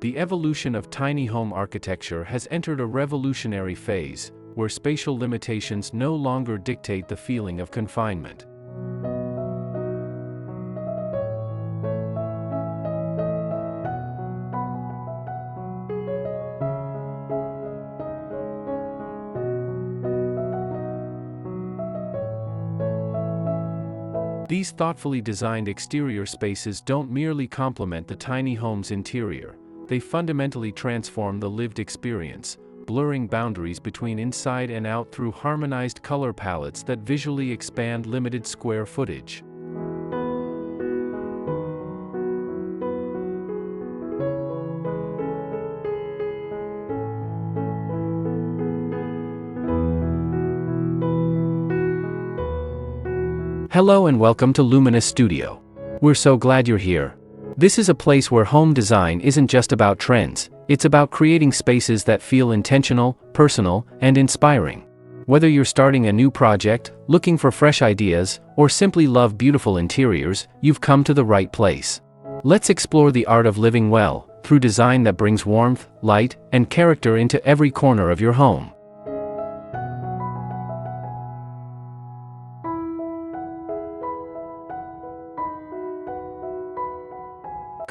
The evolution of tiny home architecture has entered a revolutionary phase, where spatial limitations no longer dictate the feeling of confinement. These thoughtfully designed exterior spaces don't merely complement the tiny home's interior, they fundamentally transform the lived experience, blurring boundaries between inside and out through harmonized color palettes that visually expand limited square footage. Hello and welcome to Luminous Studio. We're so glad you're here. This is a place where home design isn't just about trends, it's about creating spaces that feel intentional, personal, and inspiring. Whether you're starting a new project, looking for fresh ideas, or simply love beautiful interiors, you've come to the right place. Let's explore the art of living well, through design that brings warmth, light, and character into every corner of your home.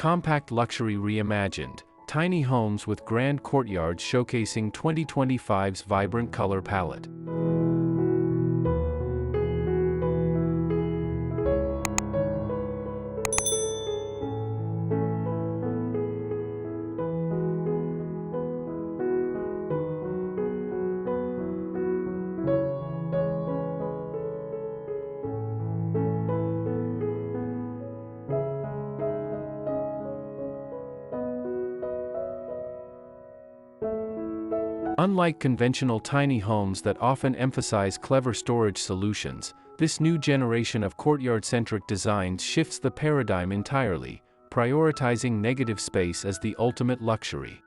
Compact luxury reimagined, tiny homes with grand courtyards showcasing 2025's vibrant color palette. Unlike conventional tiny homes that often emphasize clever storage solutions, this new generation of courtyard-centric designs shifts the paradigm entirely, prioritizing negative space as the ultimate luxury.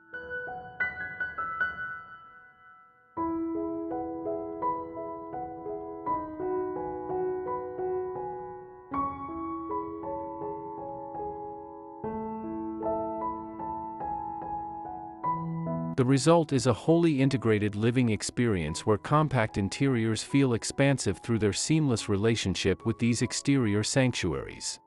The result is a wholly integrated living experience where compact interiors feel expansive through their seamless relationship with these exterior sanctuaries.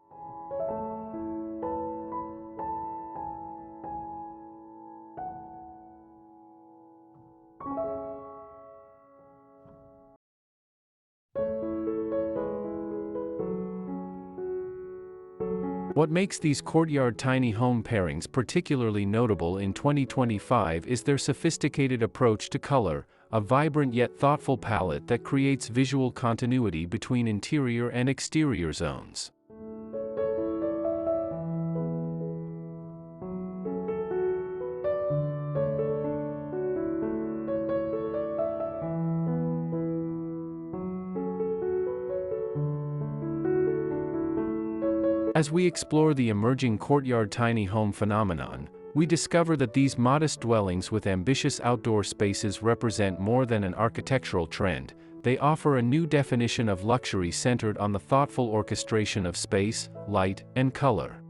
What makes these courtyard tiny home pairings particularly notable in 2025 is their sophisticated approach to color, a vibrant yet thoughtful palette that creates visual continuity between interior and exterior zones. As we explore the emerging courtyard tiny home phenomenon, we discover that these modest dwellings with ambitious outdoor spaces represent more than an architectural trend. They offer a new definition of luxury centered on the thoughtful orchestration of space, light, and color.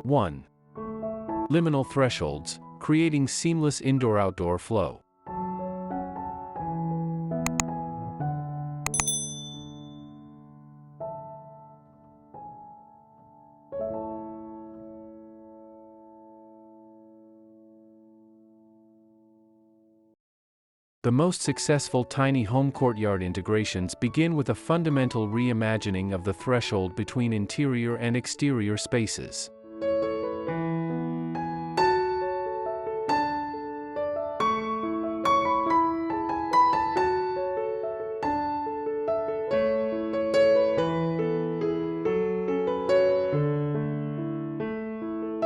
One. Liminal thresholds, creating seamless indoor-outdoor flow. The most successful tiny home courtyard integrations begin with a fundamental reimagining of the threshold between interior and exterior spaces.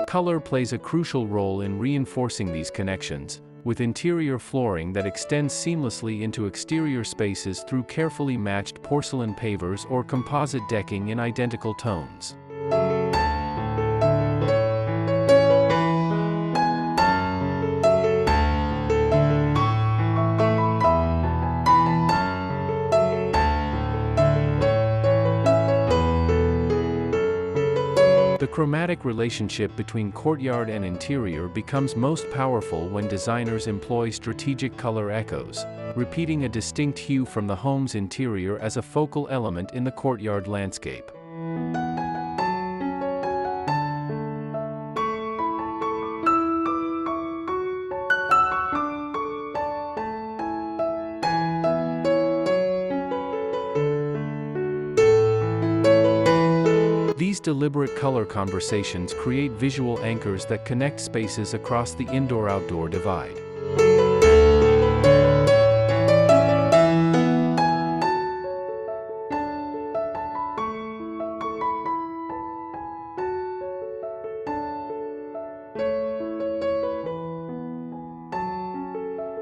Color plays a crucial role in reinforcing these connections, with interior flooring that extends seamlessly into exterior spaces through carefully matched porcelain pavers or composite decking in identical tones. The chromatic relationship between courtyard and interior becomes most powerful when designers employ strategic color echoes, repeating a distinct hue from the home's interior as a focal element in the courtyard landscape. These deliberate color conversations create visual anchors that connect spaces across the indoor-outdoor divide.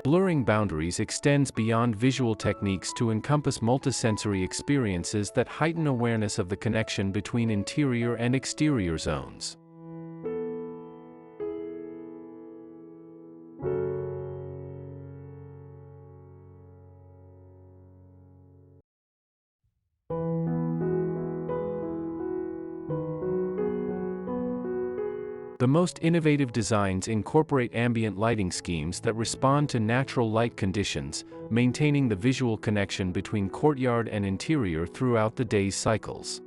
Blurring boundaries extends beyond visual techniques to encompass multisensory experiences that heighten awareness of the connection between interior and exterior zones. The most innovative designs incorporate ambient lighting schemes that respond to natural light conditions, maintaining the visual connection between courtyard and interior throughout the day's cycles.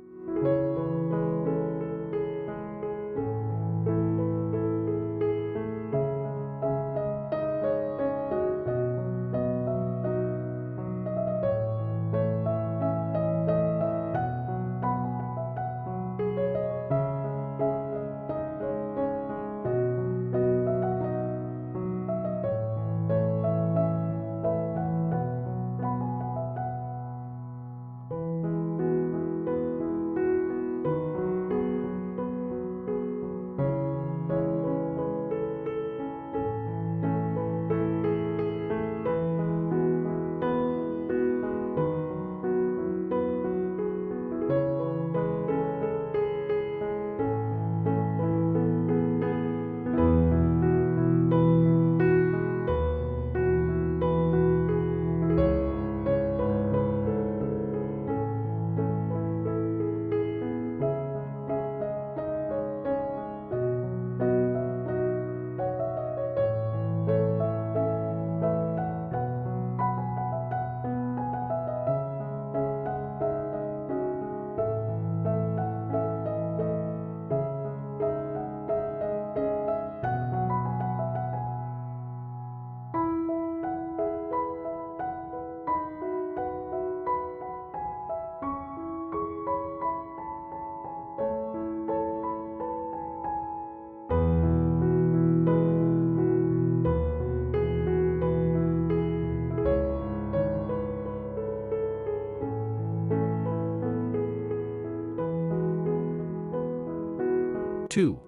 Two.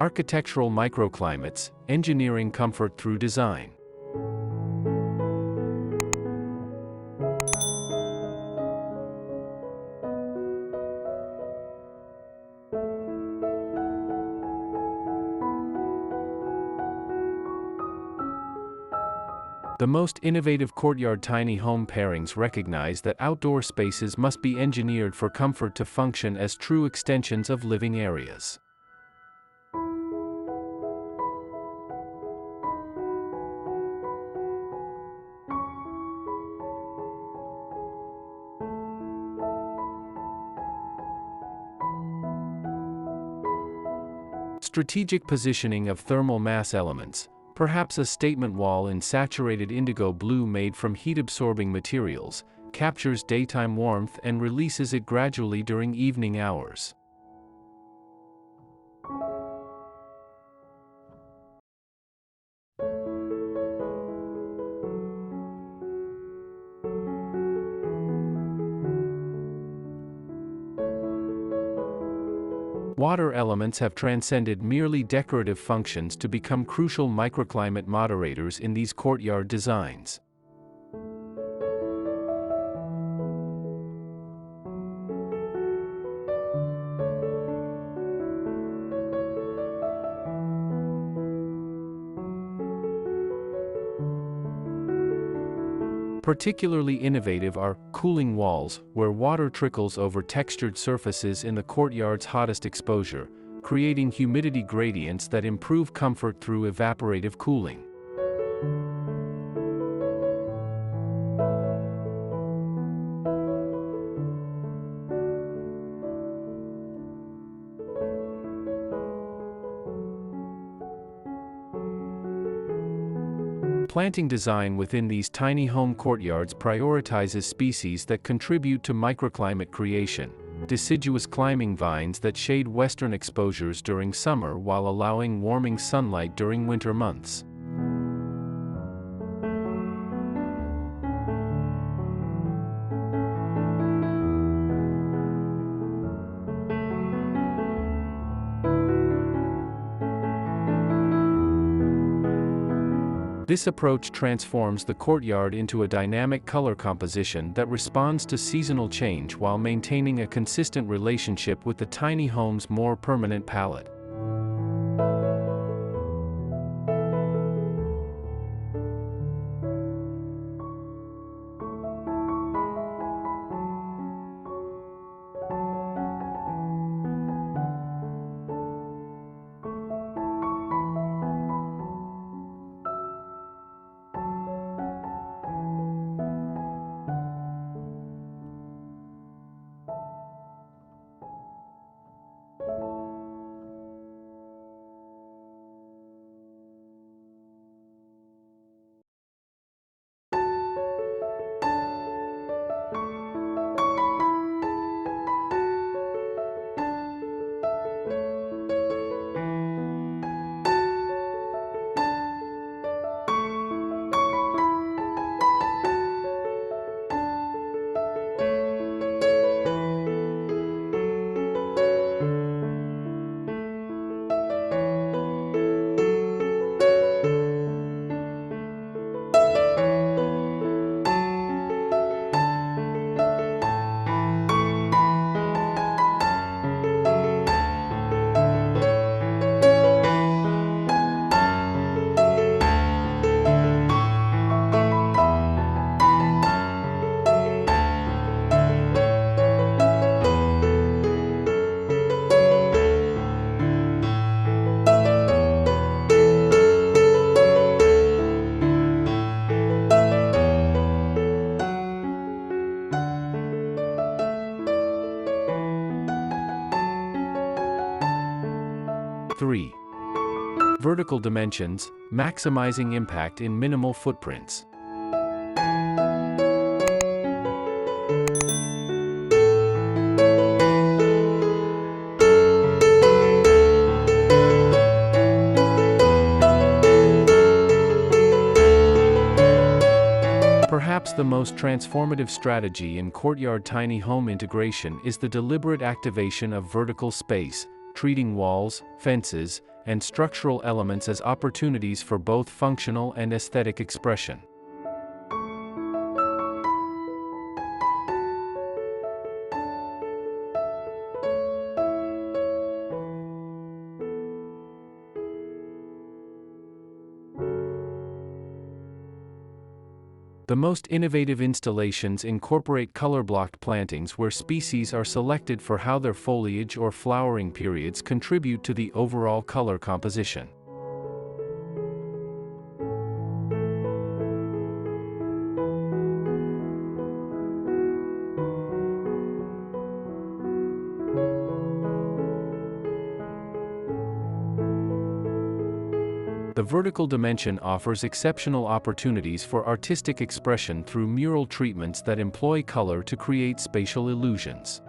Architectural microclimates, engineering comfort through design. The most innovative courtyard tiny home pairings recognize that outdoor spaces must be engineered for comfort to function as true extensions of living areas. Strategic positioning of thermal mass elements, Perhaps a statement wall in saturated indigo blue made from heat-absorbing materials, captures daytime warmth and releases it gradually during evening hours. Water elements have transcended merely decorative functions to become crucial microclimate moderators in these courtyard designs. Particularly innovative are cooling walls, where water trickles over textured surfaces in the courtyard's hottest exposure, creating humidity gradients that improve comfort through evaporative cooling. Planting design within these tiny home courtyards prioritizes species that contribute to microclimate creation, deciduous climbing vines that shade western exposures during summer while allowing warming sunlight during winter months. This approach transforms the courtyard into a dynamic color composition that responds to seasonal change while maintaining a consistent relationship with the tiny home's more permanent palette. Three. Vertical dimensions, maximizing impact in minimal footprints. Perhaps the most transformative strategy in courtyard tiny home integration is the deliberate activation of vertical space, treating walls, fences, and structural elements as opportunities for both functional and aesthetic expression. The most innovative installations incorporate color-blocked plantings where species are selected for how their foliage or flowering periods contribute to the overall color composition. The vertical dimension offers exceptional opportunities for artistic expression through mural treatments that employ color to create spatial illusions.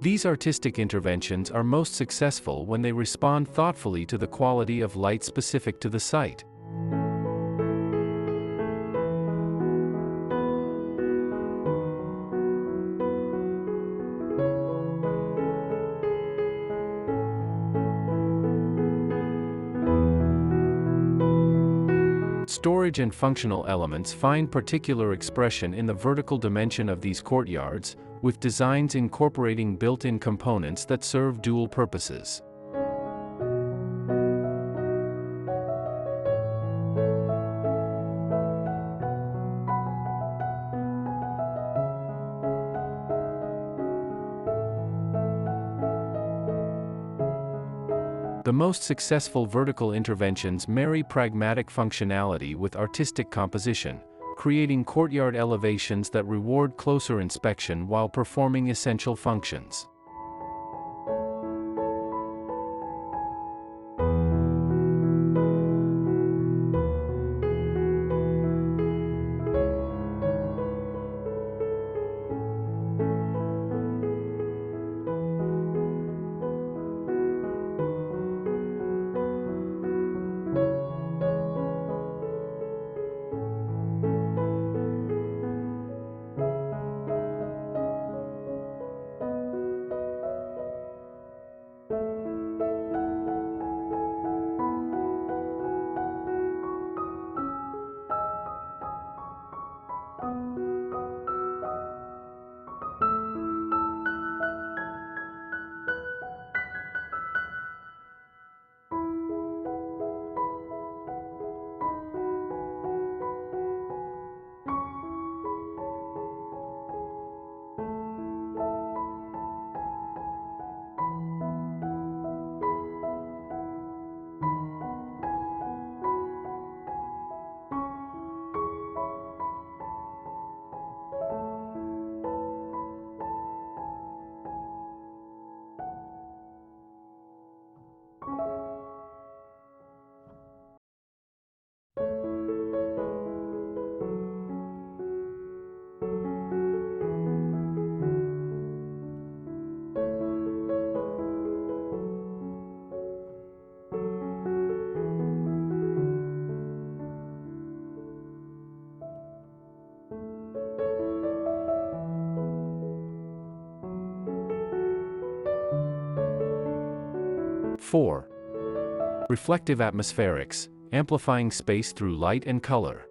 These artistic interventions are most successful when they respond thoughtfully to the quality of light specific to the site. Storage and functional elements find particular expression in the vertical dimension of these courtyards, with designs incorporating built-in components that serve dual purposes. The most successful vertical interventions marry pragmatic functionality with artistic composition, creating courtyard elevations that reward closer inspection while performing essential functions. Four. Reflective atmospherics, amplifying space through light and color.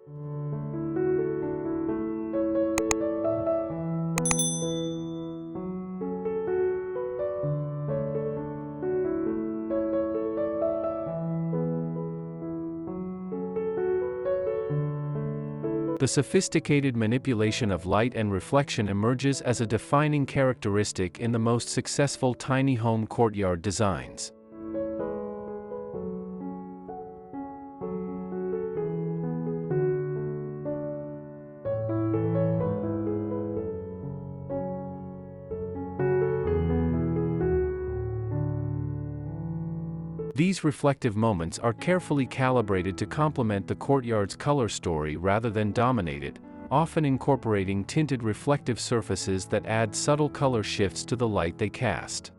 The sophisticated manipulation of light and reflection emerges as a defining characteristic in the most successful tiny home courtyard designs. These reflective moments are carefully calibrated to complement the courtyard's color story rather than dominate it, often incorporating tinted reflective surfaces that add subtle color shifts to the light they cast.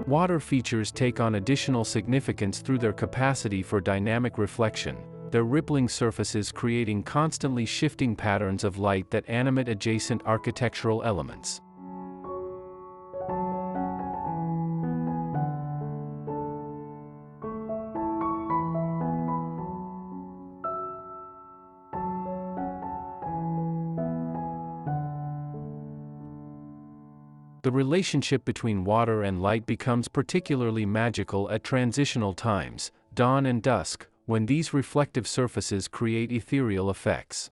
Water features take on additional significance through their capacity for dynamic reflection, their rippling surfaces creating constantly shifting patterns of light that animate adjacent architectural elements. The relationship between water and light becomes particularly magical at transitional times, dawn and dusk, when these reflective surfaces create ethereal effects.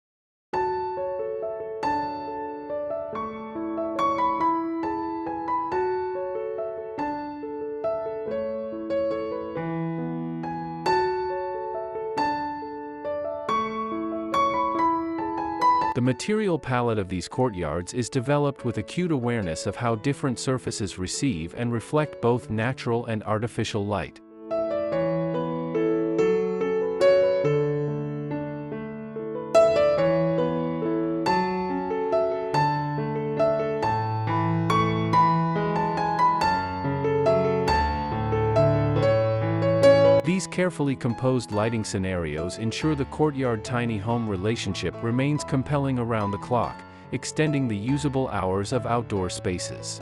The material palette of these courtyards is developed with acute awareness of how different surfaces receive and reflect both natural and artificial light. These carefully composed lighting scenarios ensure the courtyard tiny home relationship remains compelling around the clock, extending the usable hours of outdoor spaces.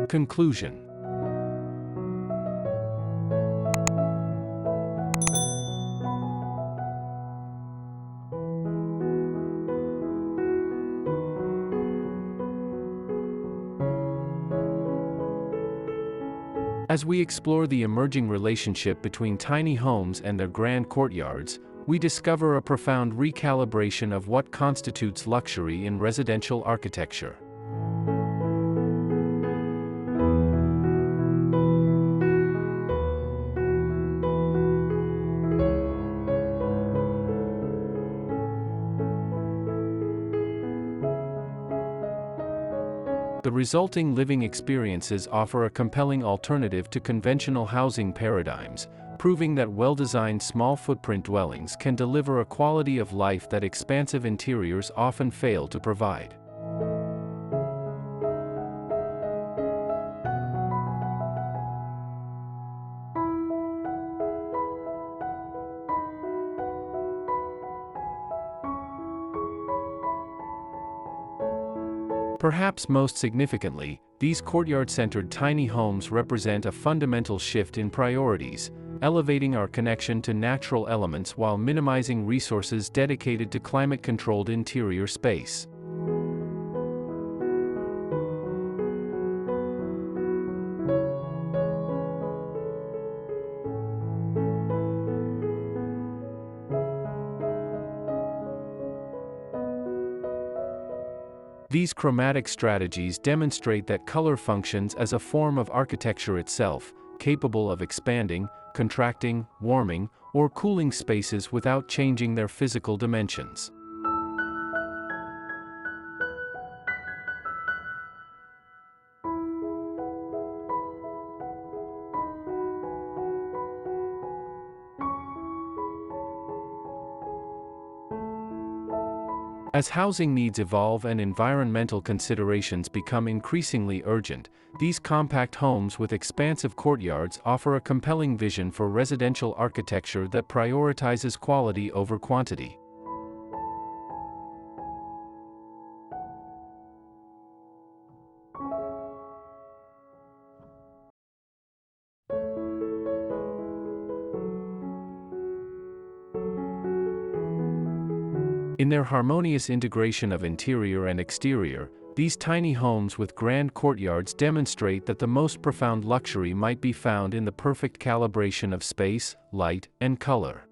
Conclusion. As we explore the emerging relationship between tiny homes and their grand courtyards, we discover a profound recalibration of what constitutes luxury in residential architecture. The resulting living experiences offer a compelling alternative to conventional housing paradigms, proving that well-designed small-footprint dwellings can deliver a quality of life that expansive interiors often fail to provide. Perhaps most significantly, these courtyard-centered tiny homes represent a fundamental shift in priorities, elevating our connection to natural elements while minimizing resources dedicated to climate-controlled interior space. These chromatic strategies demonstrate that color functions as a form of architecture itself, capable of expanding, contracting, warming, or cooling spaces without changing their physical dimensions. As housing needs evolve and environmental considerations become increasingly urgent, these compact homes with expansive courtyards offer a compelling vision for residential architecture that prioritizes quality over quantity. In their harmonious integration of interior and exterior, these tiny homes with grand courtyards demonstrate that the most profound luxury might be found in the perfect calibration of space, light, and color.